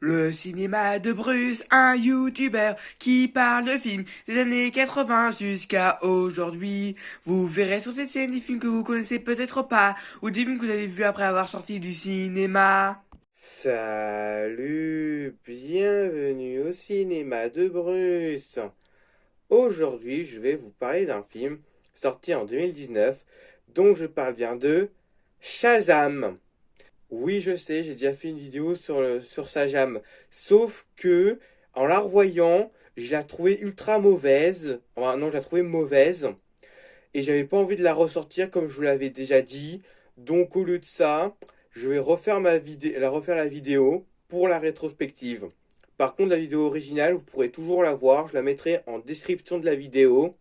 Le cinéma de Bruce, un youtubeur qui parle de films des années 80 jusqu'à aujourd'hui. Vous verrez sur cette scène des films que vous connaissez peut-être pas, ou des films que vous avez vus après avoir sorti du cinéma. Salut, bienvenue au cinéma de Bruce. Aujourd'hui, je vais vous parler d'un film sorti en 2019 dont je parle bien de Shazam. Oui, je sais, j'ai déjà fait une vidéo sur Shazam. Sauf que, en la revoyant, je la trouvais ultra mauvaise. Enfin, non, je la trouvais mauvaise. Et j'avais pas envie de la ressortir comme je vous l'avais déjà dit. Donc au lieu de ça, je vais refaire la vidéo pour la rétrospective. Par contre, la vidéo originale, vous pourrez toujours la voir. Je la mettrai en description de la vidéo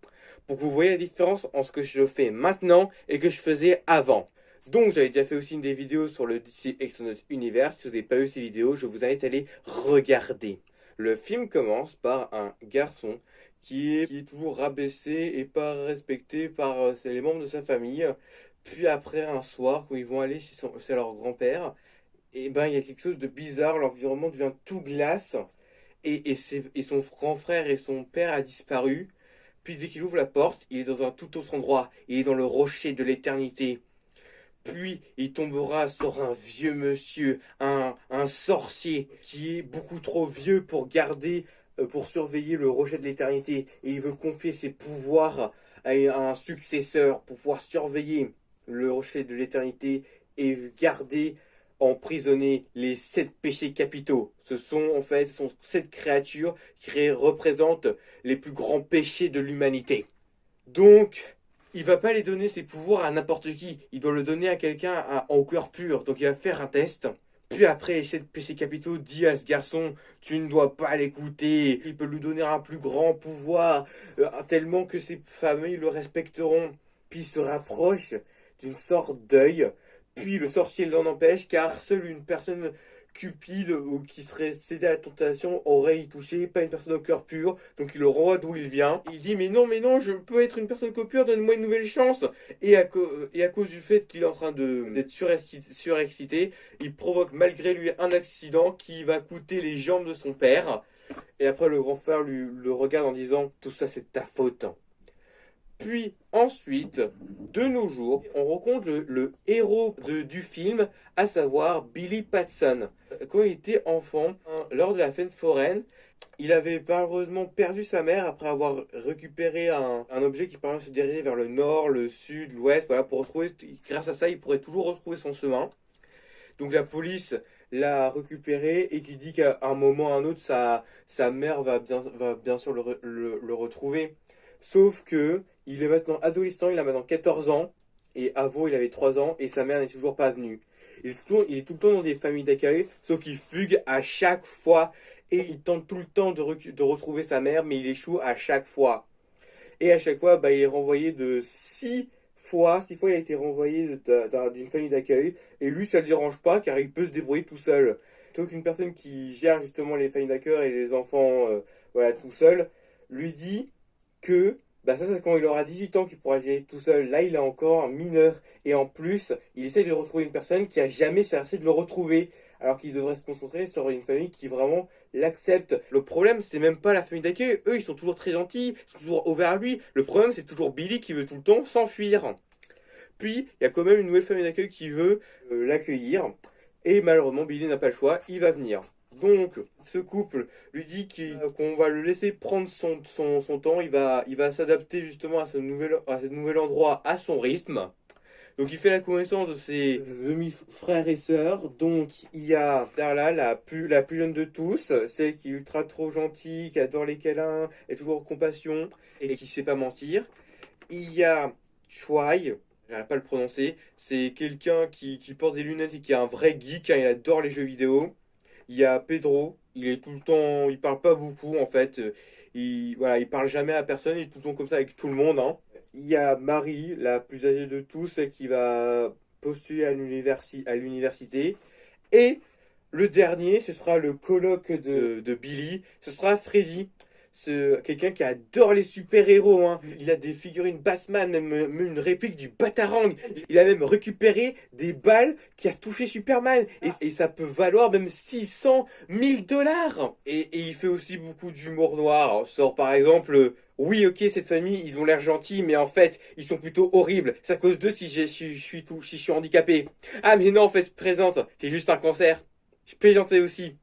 pour que vous voyez la différence entre ce que je fais maintenant et que je faisais avant. Donc, j'avais déjà fait aussi une des vidéos sur le DC Extended Universe. Si vous n'avez pas vu ces vidéos, je vous invite à les regarder. Le film commence par un garçon qui est toujours rabaissé et pas respecté par les membres de sa famille. Puis après, un soir, quand ils vont aller chez leur grand-père, et ben il y a quelque chose de bizarre, l'environnement devient tout glace, et son grand frère et son père a disparu. Puis dès qu'il ouvre la porte, il est dans un tout autre endroit, il est dans le rocher de l'éternité. Puis il tombera sur un vieux monsieur, un sorcier qui est beaucoup trop vieux pour surveiller le rocher de l'éternité. Et il veut confier ses pouvoirs à un successeur pour pouvoir surveiller le rocher de l'éternité et garder emprisonner les 7 péchés capitaux. Ce sont 7 créatures qui représentent les plus grands péchés de l'humanité. Donc, il va pas les donner ses pouvoirs à n'importe qui. Il doit le donner à quelqu'un en cœur pur. Donc il va faire un test. Puis après, essaie de péché capitaux dit à ce garçon, tu ne dois pas l'écouter. Il peut lui donner un plus grand pouvoir, tellement que ses familles le respecteront. Puis il se rapproche d'une sorte d'œil. Puis le sorcier l'en empêche, car seule une personne cupide ou qui serait cédé à la tentation aurait y touché, pas une personne au cœur pur. Donc il le renvoie d'où il vient. Il dit mais non, je peux être une personne au cœur pur, donne-moi une nouvelle chance. Et à cause du fait qu'il est en train d'être surexcité, il provoque malgré lui un accident qui va coûter les jambes de son père. Et après le grand frère le regarde en disant tout ça c'est ta faute. Puis ensuite, de nos jours, on rencontre le héros du film, à savoir Billy Batson. Quand il était enfant, lors de la fête foraine, il avait malheureusement perdu sa mère après avoir récupéré un objet qui permet de se diriger vers le nord, le sud, l'ouest. Voilà, grâce à ça, il pourrait toujours retrouver son chemin. Donc la police l'a récupéré et qui dit qu'à un moment ou à un autre, sa mère va bien sûr le retrouver. Sauf que il est maintenant adolescent, il a maintenant 14 ans, et avant il avait 3 ans, et sa mère n'est toujours pas venue. Il est tout le temps dans des familles d'accueil, sauf qu'il fugue à chaque fois, et il tente tout le temps de retrouver sa mère, mais il échoue à chaque fois. Et à chaque fois, bah, il est renvoyé de 6 fois. 6 fois, il a été renvoyé d'une famille d'accueil. Et lui, ça ne le dérange pas car il peut se débrouiller tout seul. Plutôt qu'une personne qui gère justement les familles d'accueil et les enfants voilà, tout seul, lui dit que bah, ça, c'est quand il aura 18 ans qu'il pourra gérer tout seul. Là, il est encore mineur. Et en plus, il essaie de retrouver une personne qui a jamais cessé de le retrouver. Alors qu'il devrait se concentrer sur une famille qui vraiment l'accepte. Le problème, c'est même pas la famille d'accueil. Eux, ils sont toujours très gentils, ils sont toujours ouverts à lui. Le problème, c'est toujours Billy qui veut tout le temps s'enfuir. Puis, il y a quand même une nouvelle famille d'accueil qui veut l'accueillir. Et malheureusement, Billy n'a pas le choix, il va venir. Donc, ce couple lui dit qu'on va le laisser prendre son temps. Il va s'adapter justement à ce nouvel endroit, à son rythme. Donc il fait la connaissance de ses demi-frères et sœurs. Donc il y a Darla, la plus jeune de tous, celle qui est ultra trop gentille, qui adore les câlins, est toujours compassion et qui sait pas mentir. Il y a Chouai, j'arrive pas à le prononcer, c'est quelqu'un qui porte des lunettes et qui est un vrai geek, hein, il adore les jeux vidéo. Il y a Pedro, il est tout le temps, il parle pas beaucoup en fait, voilà, il parle jamais à personne, il est tout le temps comme ça avec tout le monde, hein. Il y a Marie, la plus âgée de tous, celle qui va postuler à l'université. Et le dernier, ce sera le coloc de Billy, ce sera Freddy. quelqu'un qui adore les super-héros, hein. Il a des figurines Batman, même une réplique du Batarang. Il a même récupéré des balles qui a touché Superman. Et ça peut valoir même 600 000 dollars. Et il fait aussi beaucoup d'humour noir. Sort par exemple, oui, ok, cette famille, ils ont l'air gentils, mais en fait, ils sont plutôt horribles. C'est à cause d'eux si si je suis handicapé. Ah, mais non, en fait, je présente, j'ai juste un cancer. Je plaisantais aussi.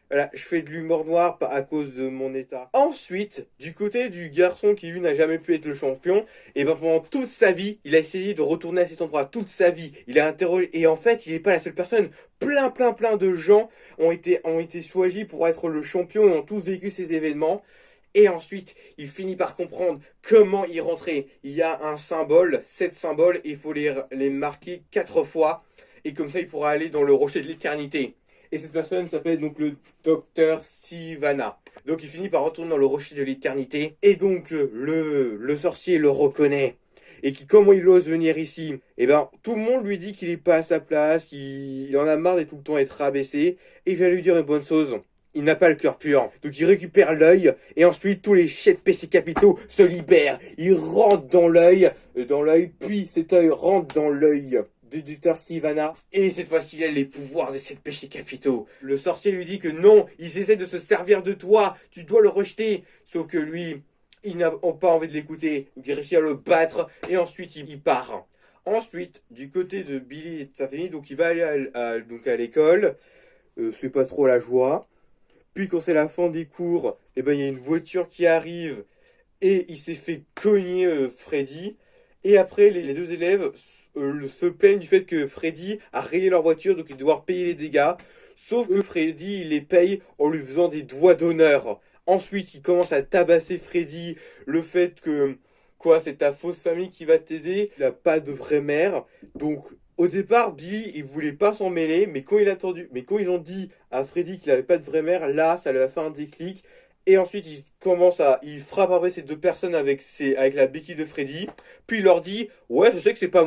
Voilà, je fais de l'humour noir à cause de mon état. Ensuite, du côté du garçon qui lui n'a jamais pu être le champion, et ben pendant toute sa vie, il a essayé de retourner à cet endroit, toute sa vie. Il a interrogé, et en fait, il n'est pas la seule personne. Plein de gens ont été choisis pour être le champion et ont tous vécu ces événements. Et ensuite, il finit par comprendre comment y rentrer. Il y a un symbole, 7 symboles, et il faut les marquer 4 fois. Et comme ça, il pourra aller dans le rocher de l'éternité. Et cette personne s'appelle donc le docteur Sivana. Donc il finit par retourner dans le rocher de l'éternité. Et donc le sorcier le reconnaît. Et comment il ose venir ici? Eh ben, tout le monde lui dit qu'il est pas à sa place, qu'il en a marre d'être tout le temps être rabaissé. Et il va lui dire une bonne chose. Il n'a pas le cœur pur. Donc il récupère l'œil. Et ensuite, tous les 7 péchés capitaux se libèrent. Il rentre dans l'œil. Puis cet œil rentre dans l'œil du docteur Sivana. Et cette fois-ci, il a les pouvoirs de 7 péchés capitaux. Le sorcier lui dit que non, ils essaient de se servir de toi. Tu dois le rejeter. Sauf que lui, il n'a pas envie de l'écouter. Donc il réussit à le battre. Et ensuite, il part. Ensuite, du côté de Billy et de sa famille, donc il va aller donc à l'école. C'est pas trop la joie. Puis quand c'est la fin des cours, eh ben, il y a une voiture qui arrive et il s'est fait cogner Freddy. Et après, les deux élèves se plaignent du fait que Freddy a rayé leur voiture, donc ils doivent payer les dégâts. Sauf que Freddy, il les paye en lui faisant des doigts d'honneur. Ensuite, il commence à tabasser Freddy. Le fait que, quoi, c'est ta fausse famille qui va t'aider. Il n'a pas de vraie mère. Donc, au départ, Billy, il voulait pas s'en mêler, mais quand ils ont dit à Freddy qu'il avait pas de vraie mère, là, ça lui a fait un déclic. Et ensuite, il frappe après ces deux personnes avec la béquille de Freddy. Puis il leur dit, ouais, je sais que c'est pas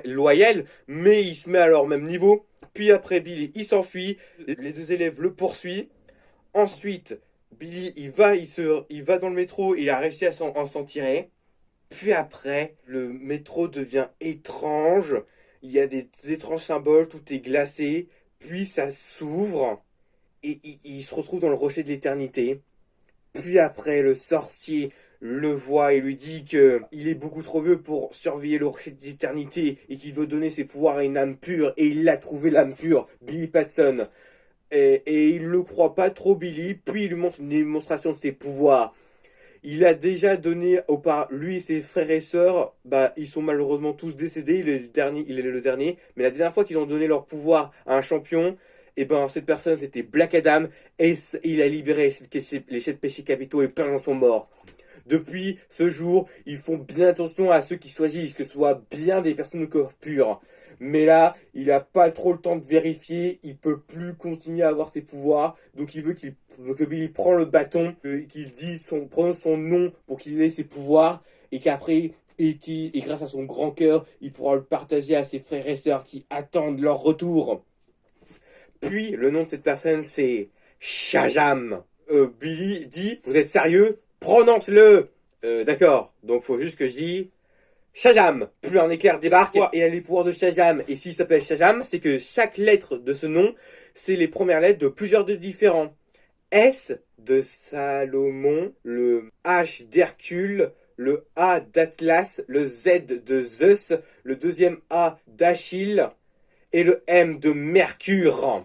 loyal, mais il se met à leur même niveau. Puis après, Billy, il s'enfuit. Les deux élèves le poursuivent. Ensuite, Billy, il va dans le métro. Il a réussi à s'en tirer. Puis après, le métro devient étrange. Il y a des étranges symboles, tout est glacé. Puis ça s'ouvre et il se retrouve dans le rocher de l'éternité. Puis après, le sorcier le voit et lui dit que il est beaucoup trop vieux pour surveiller le rocher de l'éternité et qu'il doit donner ses pouvoirs à une âme pure. Et il a trouvé l'âme pure, Billy Batson. Et il ne le croit pas trop, Billy. Puis il lui montre une démonstration de ses pouvoirs. Il a déjà donné lui et ses frères et sœurs, bah ils sont malheureusement tous décédés, il est le dernier, mais la dernière fois qu'ils ont donné leur pouvoir à un champion, et ben cette personne c'était Black Adam et il a libéré les 7 péchés capitaux et plein de gens sont morts. Depuis ce jour, ils font bien attention à ceux qui choisissent, que ce soit bien des personnes de corps pur. Mais là, il n'a pas trop le temps de vérifier, il peut plus continuer à avoir ses pouvoirs, donc il veut que Billy prend le bâton, qu'il prononce son nom pour qu'il ait ses pouvoirs, et qu'après, et grâce à son grand cœur, il pourra le partager à ses frères et sœurs qui attendent leur retour. Puis, le nom de cette personne, c'est Shazam. Billy dit, vous êtes sérieux? Prononce-le. D'accord, donc faut juste que je dise Shazam. Plus un éclair débarque et a les pouvoirs de Shazam. Et s'il s'appelle Shazam, c'est que chaque lettre de ce nom, c'est les premières lettres de plusieurs de différents. S de Salomon, le H d'Hercule, le A d'Atlas, le Z de Zeus, le deuxième A d'Achille et le M de Mercure.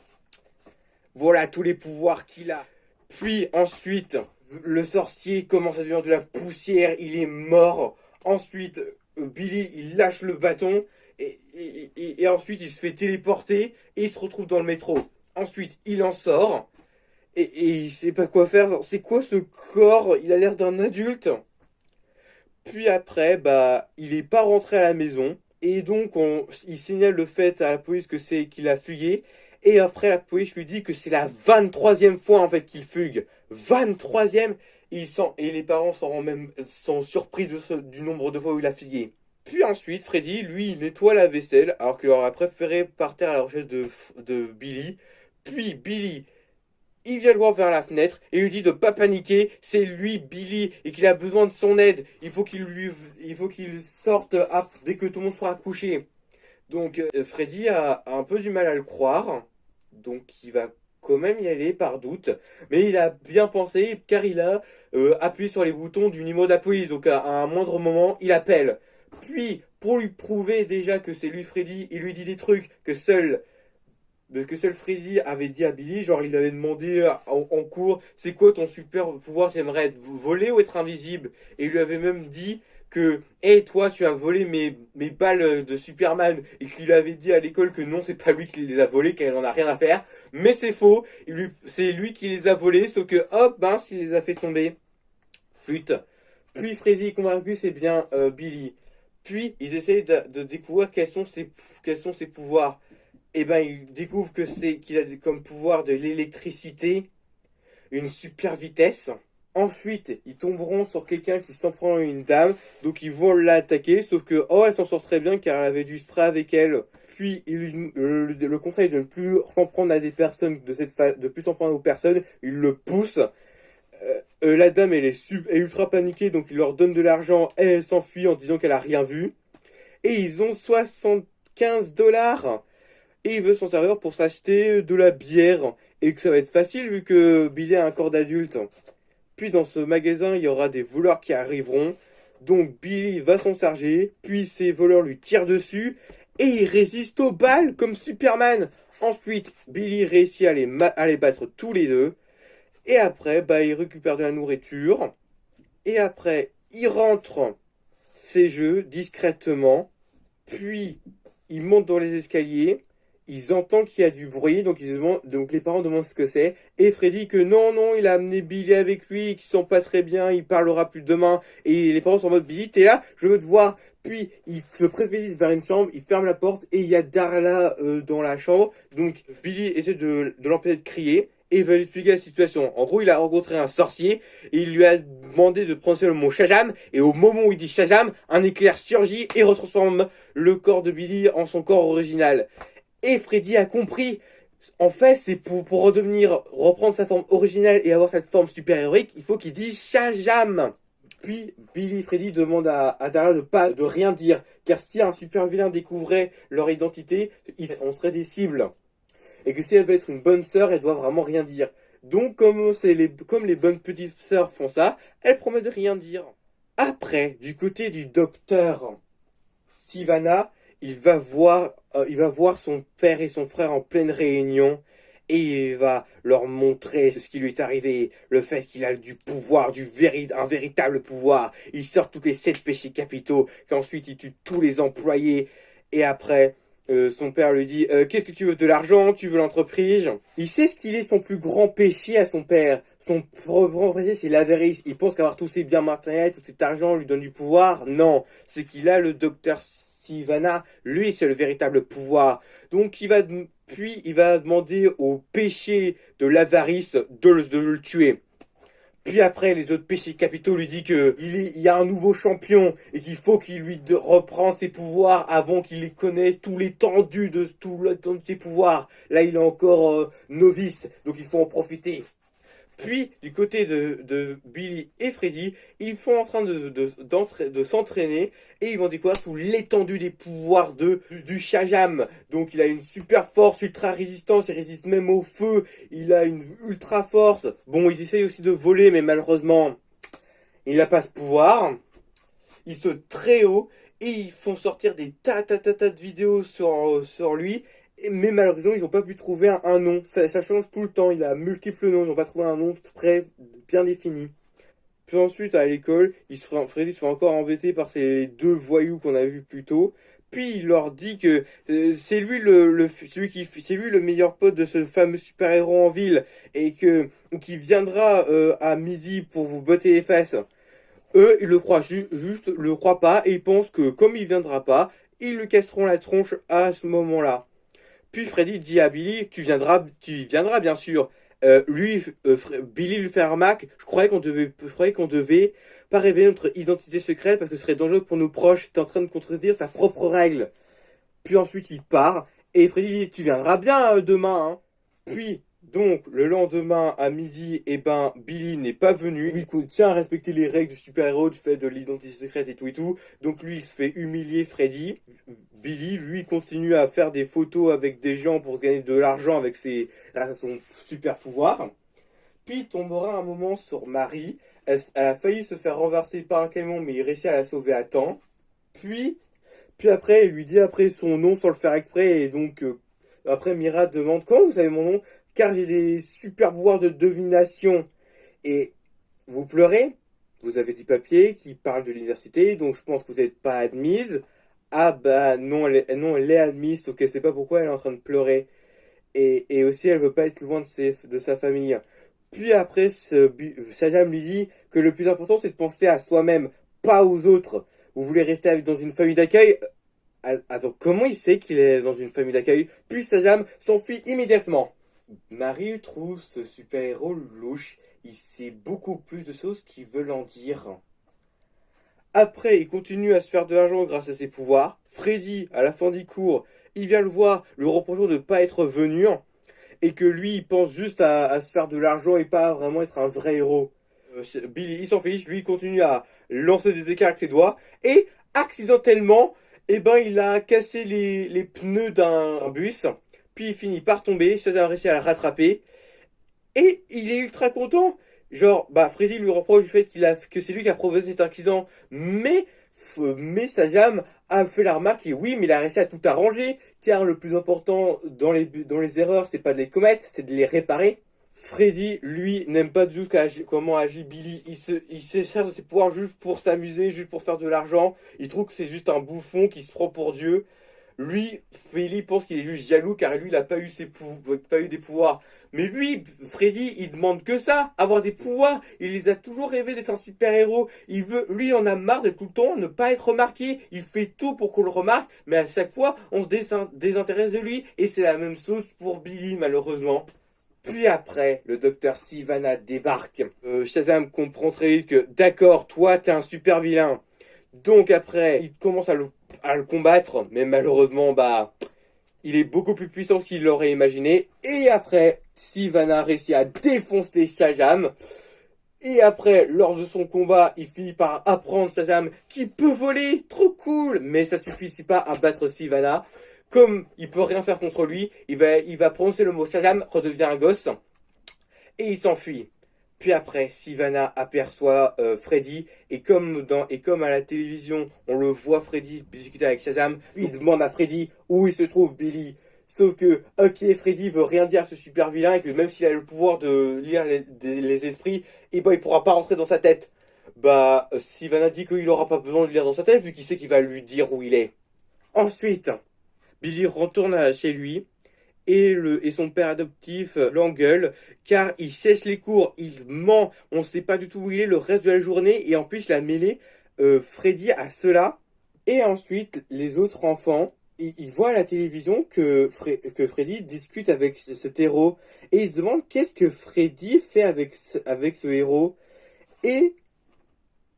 Voilà tous les pouvoirs qu'il a. Puis ensuite, le sorcier commence à devenir de la poussière, il est mort. Ensuite, Billy, il lâche le bâton et ensuite il se fait téléporter et il se retrouve dans le métro. Ensuite, il en sort et il sait pas quoi faire. C'est quoi ce corps? Il a l'air d'un adulte. Puis après, bah, il est pas rentré à la maison et donc il signale le fait à la police que c'est qu'il a fugué. Et après, la police lui dit que c'est la 23e fois en fait qu'il fugue. 23e. Et les parents sont surpris du nombre de fois où il a fugué. Puis ensuite, Freddy, lui, il nettoie la vaisselle, alors qu'il aurait préféré partir à la recherche de Billy. Puis Billy, il vient le voir vers la fenêtre et lui dit de pas paniquer, c'est lui, Billy, et qu'il a besoin de son aide. Il faut qu'il sorte dès que tout le monde sera couché. Donc Freddy a un peu du mal à le croire, donc il va quand même y aller par doute, mais il a bien pensé car il a appuyé sur les boutons du numéro de la police, donc à un moindre moment il appelle. Puis pour lui prouver déjà que c'est lui Freddy, il lui dit des trucs que seul Freddy avait dit à Billy, genre il lui avait demandé en cours, c'est quoi ton super pouvoir, t'aimerais être voler ou être invisible? Et il lui avait même dit que, hé toi tu as volé mes balles de Superman, et qu'il avait dit à l'école que non, c'est pas lui qui les a volées, qu'elle en a rien à faire, mais c'est faux, c'est lui qui les a volées, sauf que hop, mince, il les a fait tomber. Flûte. Puis Freddy est convaincu, c'est bien Billy. Puis ils essayent de découvrir quels sont ses pouvoirs. Et ben il découvre qu'il a comme pouvoir de l'électricité, une super vitesse. Ensuite, ils tomberont sur quelqu'un qui s'en prend à une dame, donc ils vont l'attaquer, sauf que oh elle s'en sort très bien car elle avait du spray avec elle. Puis le conseil de ne plus s'en prendre à des personnes de plus s'en prendre aux personnes, il le pousse. La dame est ultra paniquée, donc il leur donne de l'argent et elle s'enfuit en disant qu'elle a rien vu. Et ils ont 75 $ et il veut s'en servir pour s'acheter de la bière et que ça va être facile vu que Billy a un corps d'adulte. Puis dans ce magasin, il y aura des voleurs qui arriveront. Donc Billy va s'en charger, puis ces voleurs lui tirent dessus et il résiste aux balles comme Superman. Ensuite, Billy réussit à les battre tous les deux. Et après, il récupère de la nourriture. Et après, il rentre ses jeux discrètement. Puis, il monte dans les escaliers. Ils entendent qu'il y a du bruit, donc donc les parents demandent ce que c'est. Et Freddy que non, non, il a amené Billy avec lui, qui sent pas très bien, il parlera plus demain. Et les parents sont en mode Billy, t'es là, je veux te voir. Puis il se précipite vers une chambre, il ferme la porte et il y a Darla dans la chambre. Donc Billy essaie de l'empêcher de crier et il va lui expliquer la situation. En gros, il a rencontré un sorcier et il lui a demandé de prononcer le mot Shazam. Et au moment où il dit Shazam, un éclair surgit et retransforme le corps de Billy en son corps original. Et Freddy a compris. En fait, c'est pour reprendre sa forme originale et avoir cette forme super-héroïque, il faut qu'il dise Shazam. Puis Billy et Freddy demandent à Darla de rien dire, car si un super vilain découvrait leur identité, on serait des cibles. Et que si elle veut être une bonne sœur, elle doit vraiment rien dire. Donc comme les bonnes petites sœurs font ça, elle promet de rien dire. Après, du côté du docteur Sivana, il va voir son père et son frère en pleine réunion et il va leur montrer ce qui lui est arrivé, le fait qu'il a du pouvoir, un véritable pouvoir. Il sort tous les 7 péchés capitaux, qu'ensuite il tue tous les employés et après son père lui dit qu'est-ce que tu veux, de l'argent, tu veux l'entreprise? Il sait ce qu'il est son plus grand péché à son père. Son plus grand péché, c'est l'avarice. Il pense qu'avoir tous ses biens matériels, tout cet argent lui donne du pouvoir. Non, c'est qu'il a le docteur Sivana, lui, c'est le véritable pouvoir. Donc il va demander au péché de l'avarice de le tuer. Puis après, les autres péchés capitaux lui disent qu'il y a un nouveau champion et qu'il faut qu'il lui reprenne ses pouvoirs avant qu'il les connaisse tout l'étendue de ses pouvoirs. Là, il est encore novice, donc il faut en profiter. Puis, du côté de Billy et Freddy, ils sont en train de s'entraîner et ils vont découvrir tout l'étendue des pouvoirs du Shazam. Donc, il a une super force, ultra résistance, il résiste même au feu, il a une ultra force. Bon, ils essayent aussi de voler, mais malheureusement, il n'a pas ce pouvoir. Il saute très haut et ils font sortir des tas de vidéos sur lui. Mais malheureusement, ils n'ont pas pu trouver un nom. Ça change tout le temps. Il a multiples noms. Ils n'ont pas trouvé un nom très bien défini. Puis ensuite, à l'école, Freddy se fait encore embêter par ces 2 voyous qu'on a vus plus tôt. Puis il leur dit que c'est lui c'est lui le meilleur pote de ce fameux super-héros en ville et qui viendra à midi pour vous botter les fesses. Eux, ils le croient juste le croient pas et ils pensent que comme il viendra pas, ils lui casseront la tronche à ce moment-là. Puis Freddy dit à Billy, tu viendras bien sûr. Billy lui fait un remarque, je croyais qu'on devait pas révéler notre identité secrète parce que ce serait dangereux pour nos proches. T'es en train de contredire ta propre règle. Puis ensuite il part et Freddy dit, tu viendras bien demain. Hein. Puis Donc, le lendemain à midi, eh ben, Billy n'est pas venu. Il tient à respecter les règles du super-héros, du fait de l'identité secrète et tout et tout. Donc, lui, il se fait humilier Freddy. Billy, lui, continue à faire des photos avec des gens pour se gagner de l'argent avec grâce à son super pouvoir. Puis, il tombera un moment sur Marie. Elle a failli se faire renverser par un camion, mais il réussit à la sauver à temps. Puis, puis après, il lui dit après son nom sans le faire exprès. Et donc, après, Mira demande comment vous savez mon nom? Car j'ai des super pouvoirs de divination. Et vous pleurez? Vous avez du papier qui parle de l'université, donc je pense que vous n'êtes pas admise. Ah bah non, non, elle est admise, sauf qu'elle sait pas pourquoi elle est en train de pleurer. Et aussi, elle veut pas être loin de sa famille. Puis après, Shazam lui dit que le plus important, c'est de penser à soi-même, pas aux autres. Vous voulez rester dans une famille d'accueil? Attends, comment il sait qu'il est dans une famille d'accueil? Puis Shazam s'enfuit immédiatement. Marie trouve ce super-héros louche. Il sait beaucoup plus de choses qu'il veut en dire. Après, il continue à se faire de l'argent grâce à ses pouvoirs. Freddy, à la fin du cours, il vient le voir, le reprochant de ne pas être venu. Et que lui, il pense juste à se faire de l'argent et pas vraiment être un vrai héros. Billy, il s'en fiche, lui, il continue à lancer des écarts avec ses doigts. Et, accidentellement, eh ben, il a cassé les pneus d'un bus. Puis il finit par tomber, Shazam a réussi à la rattraper. Et il est ultra content. Genre, bah, Freddy lui reproche du fait que c'est lui qui a provoqué cet accident. Mais Shazam a fait la remarque et oui, mais il a réussi à tout arranger. Car le plus important dans les erreurs, c'est pas de les commettre, c'est de les réparer. Freddy, lui, n'aime pas du tout comment agit Billy. Il se cherche ses pouvoirs juste pour s'amuser, juste pour faire de l'argent. Il trouve que c'est juste un bouffon qui se prend pour Dieu. Lui, Billy pense qu'il est juste jaloux car lui, il n'a pas eu pas eu des pouvoirs. Mais lui, Freddy, il demande que ça, avoir des pouvoirs. Il les a toujours rêvé d'être un super-héros. Lui, il en a marre de tout le temps ne pas être remarqué. Il fait tout pour qu'on le remarque, mais à chaque fois, on se désintéresse de lui. Et c'est la même chose pour Billy, malheureusement. Puis après, le docteur Sivana débarque. Shazam comprend très vite que, d'accord, toi, t'es un super vilain. Donc après, il commence à le combattre, mais malheureusement, bah, il est beaucoup plus puissant qu'il l'aurait imaginé. Et après, Sivana réussit à défoncer Shazam. Et après, lors de son combat, il finit par apprendre Shazam qui peut voler, trop cool. Mais ça suffit pas à battre Sivana. Comme il peut rien faire contre lui, il va prononcer le mot Shazam, redevient un gosse et il s'enfuit. Puis après, Sivana aperçoit Freddy et comme à la télévision, on le voit Freddy discuter avec Shazam, il demande à Freddy où il se trouve Billy. Sauf que, ok, Freddy veut rien dire à ce super vilain et que même s'il a le pouvoir de lire les esprits, et ben il pourra pas rentrer dans sa tête. Bah, Sivana dit qu'il aura pas besoin de lire dans sa tête vu qu'il sait qu'il va lui dire où il est. Ensuite, Billy retourne chez lui et son père adoptif l'engueule car il sèche les cours, il ment, on ne sait pas du tout où il est le reste de la journée et en plus il a mêlé Freddy à cela. Et ensuite, les autres enfants, ils voient à la télévision que Freddy discute avec cet héros et ils se demandent qu'est-ce que Freddy fait avec ce héros. Et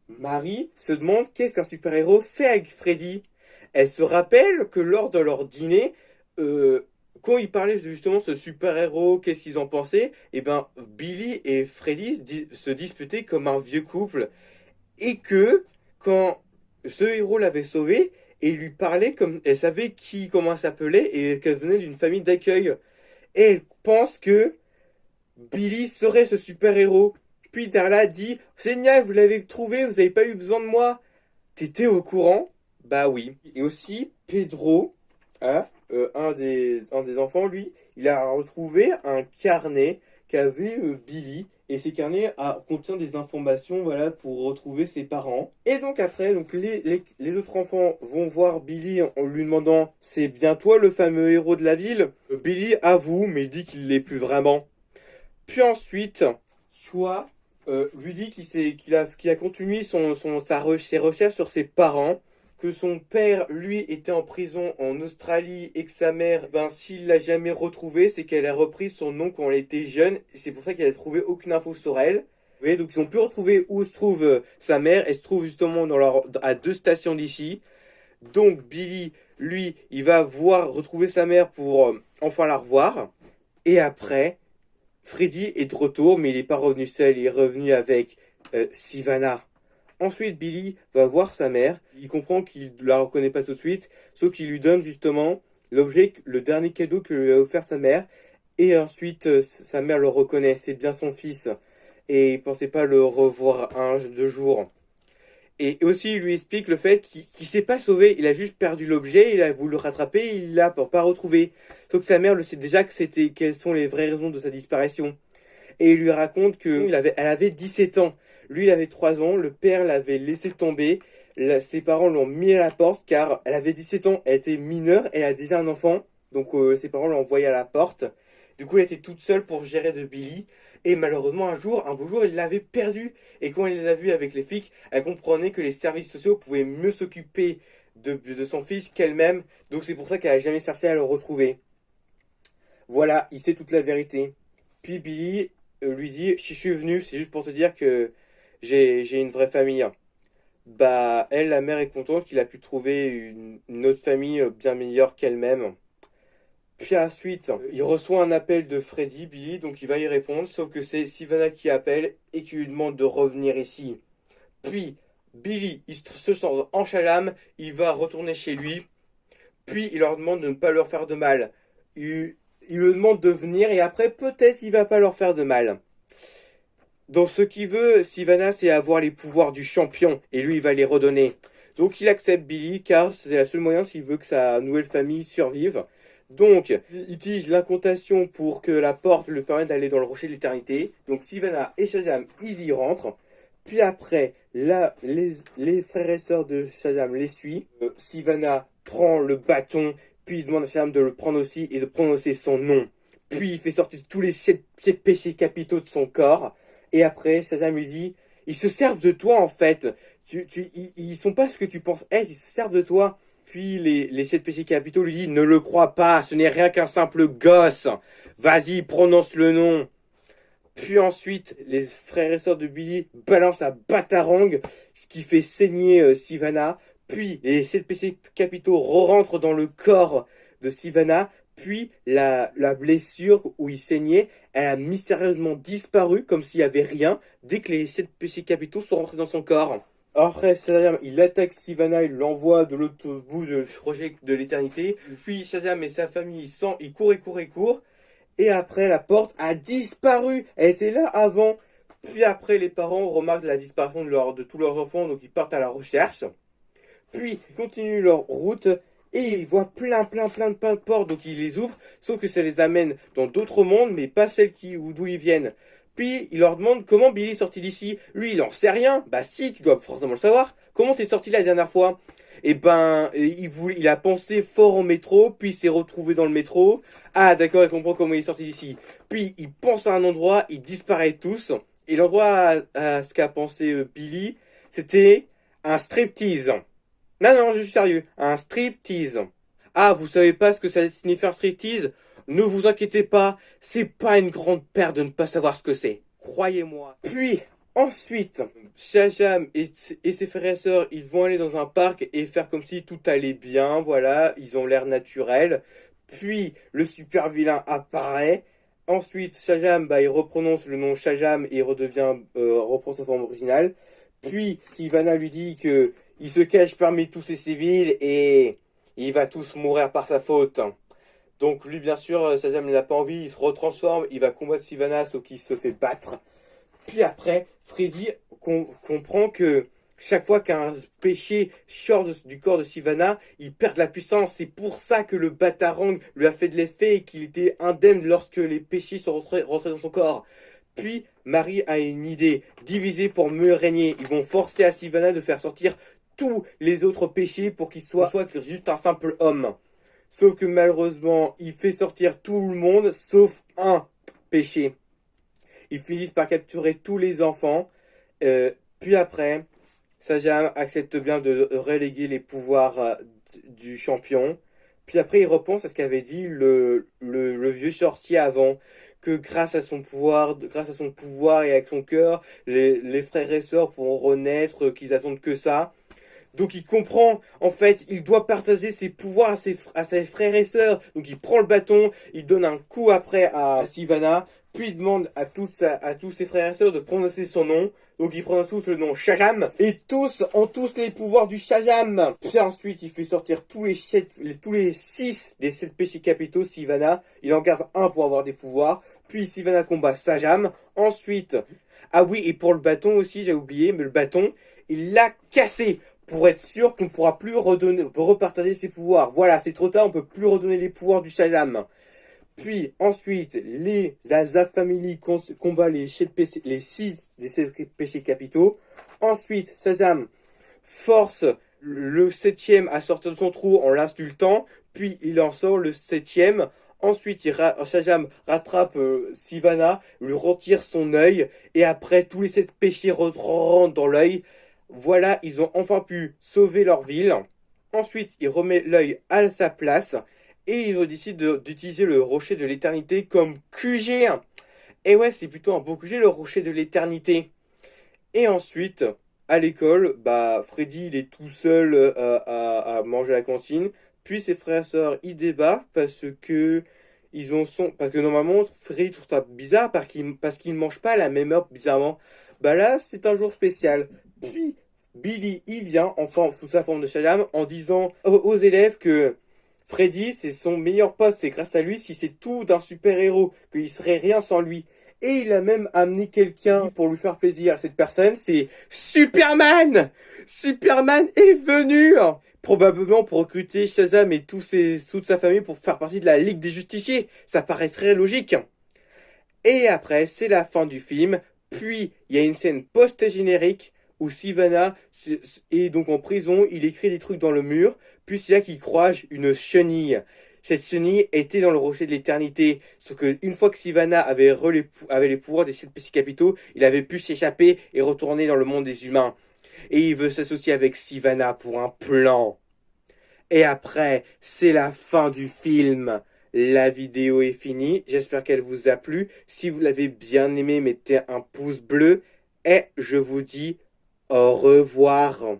Marie se demande qu'est-ce qu'un super-héros fait avec Freddy. Elle se rappelle que lors de leur dîner, quand ils parlaient justement de ce super-héros, qu'est-ce qu'ils en pensaient, et ben Billy et Freddy se disputaient comme un vieux couple. Et que quand ce héros l'avait sauvé, et lui parlait comme elle savait comment elle s'appelait et qu'elle venait d'une famille d'accueil. Et elle pense que Billy serait ce super-héros. Puis Darla dit génial, vous l'avez trouvé, vous n'avez pas eu besoin de moi. T'étais au courant? Bah oui. Et aussi, Pedro, hein, un des enfants, lui, il a retrouvé un carnet qu'avait Billy. Et ces carnets contient des informations voilà, pour retrouver ses parents. Et donc après, donc les autres enfants vont voir Billy en lui demandant c'est bien toi le fameux héros de la ville? Billy avoue, mais il dit qu'il l'est plus vraiment. Puis ensuite, Choi lui dit qu'il a continué ses recherches sur ses parents, que son père, lui, était en prison en Australie et que sa mère, ben, s'il l'a jamais retrouvée, c'est qu'elle a repris son nom quand elle était jeune. Et c'est pour ça qu'elle a trouvé aucune info sur elle. Vous voyez, donc ils ont pu retrouver où se trouve sa mère. Elle se trouve justement à 2 stations d'ici. Donc Billy, lui, il va retrouver sa mère pour enfin la revoir. Et après, Freddy est de retour, mais il n'est pas revenu seul, il est revenu avec Sivana. Ensuite, Billy va voir sa mère. Il comprend qu'il ne la reconnaît pas tout de suite, sauf qu'il lui donne justement l'objet, le dernier cadeau que lui a offert sa mère. Et ensuite, sa mère le reconnaît, c'est bien son fils. Et il pensait pas le revoir deux jours. Et aussi, il lui explique le fait qu'il s'est pas sauvé, il a juste perdu l'objet, il a voulu le rattraper, il l'a pas retrouvé. Sauf que sa mère le sait déjà quelles sont les vraies raisons de sa disparition. Et il lui raconte elle avait 17 ans. Lui, il avait 3 ans, le père l'avait laissé tomber, ses parents l'ont mis à la porte car elle avait 17 ans, elle était mineure, elle a déjà un enfant, donc ses parents l'ont envoyée à la porte. Du coup, elle était toute seule pour gérer de Billy. Et malheureusement, un beau jour, il l'avait perdu. Et quand elle les a vus avec les flics, elle comprenait que les services sociaux pouvaient mieux s'occuper de son fils qu'elle-même. Donc c'est pour ça qu'elle n'a jamais cherché à le retrouver. Voilà, il sait toute la vérité. Puis Billy lui dit, je suis venu, c'est juste pour te dire que j'ai une vraie famille. Bah, elle, la mère est contente qu'il a pu trouver une autre famille bien meilleure qu'elle-même. Puis ensuite, il reçoit un appel de Freddy, Billy, donc il va y répondre, sauf que c'est Sivana qui appelle et qui lui demande de revenir ici. Puis, Billy, il se sent en chalame, il va retourner chez lui, puis il leur demande de ne pas leur faire de mal. Il lui demande de venir et après, peut-être il va pas leur faire de mal. Donc ce qu'il veut, Sivana, c'est avoir les pouvoirs du champion, et lui, il va les redonner. Donc il accepte Billy, car c'est le seul moyen s'il veut que sa nouvelle famille survive. Donc, il utilise l'incantation pour que la porte lui permette d'aller dans le rocher de l'éternité. Donc, Sivana et Shazam, ils y rentrent. Puis après, là, les frères et sœurs de Shazam les suivent. Sivana prend le bâton, puis il demande à Shazam de le prendre aussi et de prononcer son nom. Puis il fait sortir tous les sept péchés capitaux de son corps. Et après, Shazam lui dit, ils se servent de toi en fait. Ils sont pas ce que tu penses être, ils se servent de toi. Puis les 7 péchés capitaux lui disent, ne le crois pas, ce n'est rien qu'un simple gosse. Vas-y, prononce le nom. Puis ensuite, les frères et sœurs de Billy balancent un batarang, ce qui fait saigner Sivana. Puis les 7 péchés capitaux rentrent dans le corps de Sivana. Puis la blessure où il saignait, elle a mystérieusement disparu comme s'il n'y avait rien dès que les 7 péchés capitaux sont rentrés dans son corps. Après, Shazam, il attaque Sivana, il l'envoie de l'autre bout du projet de l'éternité. Puis Shazam et sa famille, ils courent et courent et courent. Et après, la porte a disparu. Elle était là avant. Puis après, les parents remarquent la disparition de tous leurs enfants, donc ils partent à la recherche. Puis, ils continuent leur route et ils voient plein de portes, donc ils les ouvrent. Sauf que ça les amène dans d'autres mondes, mais pas celles d'où ils viennent. Puis, il leur demande comment Billy est sorti d'ici. Lui, il en sait rien. Bah si, tu dois forcément le savoir. Comment t'es sorti la dernière fois? Et ben, il a pensé fort au métro, puis il s'est retrouvé dans le métro. Ah, d'accord, il comprend comment il est sorti d'ici. Puis, il pense à un endroit, ils disparaissent tous. Et l'endroit à ce qu'a pensé Billy, c'était un striptease. Non, je suis sérieux. Un striptease. Ah, vous savez pas ce que ça signifie un striptease? Ne vous inquiétez pas, c'est pas une grande perte de ne pas savoir ce que c'est. Croyez-moi. Puis, ensuite, Shazam et ses frères et sœurs, ils vont aller dans un parc et faire comme si tout allait bien, voilà, ils ont l'air naturel. Puis, le super vilain apparaît. Ensuite, Shazam, il reprononce le nom Shazam et reprend sa forme originale. Puis, Sivana lui dit que il se cache parmi tous ces civils et il va tous mourir par sa faute. Donc lui, bien sûr, Shazam n'a pas envie, il se retransforme, il va combattre Sivana, sauf qu'il se fait battre. Puis après, Freddy comprend que chaque fois qu'un péché sort du corps de Sivana, il perd de la puissance. C'est pour ça que le Batarang lui a fait de l'effet et qu'il était indemne lorsque les péchés sont rentrés dans son corps. Puis, Marie a une idée, diviser pour mieux régner. Ils vont forcer à Sivana de faire sortir tous les autres péchés pour qu'il soit juste un simple homme. Sauf que malheureusement, il fait sortir tout le monde, sauf un péché. Ils finissent par capturer tous les enfants. Puis après, Shazam accepte bien de reléguer les pouvoirs du champion. Puis après, il repense à ce qu'avait dit le vieux sorcier avant. Que grâce à son pouvoir et avec son cœur, les frères et sœurs pourront renaître, qu'ils attendent que ça. Donc il comprend, en fait, il doit partager ses pouvoirs à ses frères et sœurs. Donc il prend le bâton, il donne un coup après à Sivana, puis il demande à tous ses frères et sœurs de prononcer son nom. Donc ils prononcent tous le nom Shazam, et tous ont tous les pouvoirs du Shazam. Puis ensuite il fait sortir tous les 6 des 7 péchés capitaux Sivana. Il en garde un pour avoir des pouvoirs. Puis Sivana combat Shazam. Ensuite, ah oui, et pour le bâton aussi, j'ai oublié, mais le bâton, il l'a cassé pour être sûr qu'on ne pourra plus repartager ses pouvoirs. Voilà, c'est trop tard, on peut plus redonner les pouvoirs du Shazam. Puis ensuite, la Zap Family combat les 6 des 7 péchés capitaux. Ensuite, Shazam force le 7e à sortir de son trou en l'insultant. Puis il en sort le 7e. Ensuite, Shazam rattrape Sivana, lui retire son œil. Et après, tous les 7 péchés rentrent dans l'œil. Voilà, ils ont enfin pu sauver leur ville. Ensuite, il remet l'œil à sa place. Et il décide d'utiliser le rocher de l'éternité comme QG. Et ouais, c'est plutôt un beau QG, le rocher de l'éternité. Et ensuite, à l'école, Freddy, il est tout seul à manger à la cantine. Puis ses frères et sœurs, ils débattent parce que normalement, Freddy trouve ça bizarre parce qu'il ne mange pas à la même heure, bizarrement. Là, c'est un jour spécial. Puis, Billy, il vient, sous sa forme de Shazam, en disant aux élèves que Freddy, c'est son meilleur pote, c'est grâce à lui si c'est tout d'un super-héros, qu'il serait rien sans lui. Et il a même amené quelqu'un pour lui faire plaisir. Cette personne, c'est Superman! Superman est venu! Probablement pour recruter Shazam et toute sa famille pour faire partie de la Ligue des Justiciers. Ça paraîtrait logique. Et après, c'est la fin du film. Puis, il y a une scène post-générique où Sivana est donc en prison. Il écrit des trucs dans le mur. Puis c'est là qu'il croise une chenille. Cette chenille était dans le rocher de l'éternité. Sauf qu'une fois que Sivana avait les pouvoirs des 7 péchés capitaux, il avait pu s'échapper et retourner dans le monde des humains. Et il veut s'associer avec Sivana pour un plan. Et après, c'est la fin du film. La vidéo est finie. J'espère qu'elle vous a plu. Si vous l'avez bien aimé, mettez un pouce bleu. Et je vous dis au revoir.